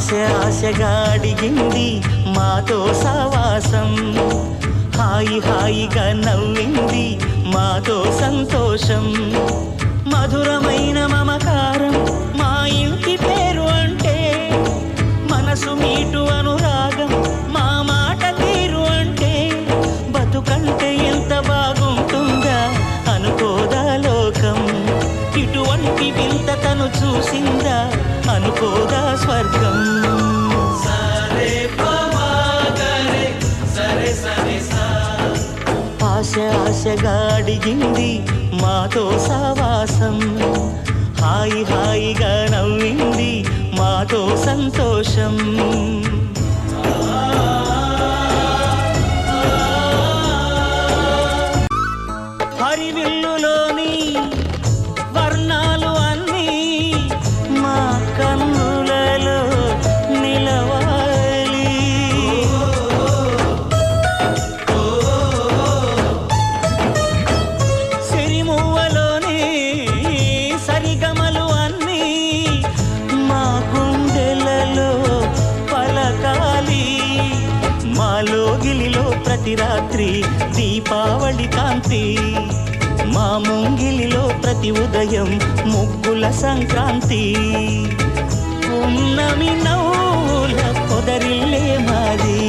ఆశగా అడిగింది మాతో సావాసం, హాయి హాయిగా నవ్వింది మాతో సంతోషం. మధురమైన మమకారం మా ఇంటి పేరు అంటే, మనసు మీటు అనురాగం మా మాట తీరు అంటే, బతుకంటే ఎంత బాగుంటుందా అనుకోదా లోకం. ఇటువంటి వింత తను చూసిందా అనుకోదా స్వర్గం. ఆశగా అడిగింది మాతో సావాసం, హాయి హాయిగా నవ్వింది మాతో సంతోషం. హరివిల్లులోని వర్ణాలు అన్నీ మా కన్నులలో నిలవాలి. సిరిమువ్వలోని సరిగమలు అన్నీ మా గుండెలలో పలకాలి. మాలో గిలిలో ప్రతి రాత్రి దీపావళి కాంతి, మా ముంగిలిలో ప్రతి ఉదయం ముగ్గుల సంక్రాంతి. ఉన్నమి నవ్వుల పొదరిల్లే మాది.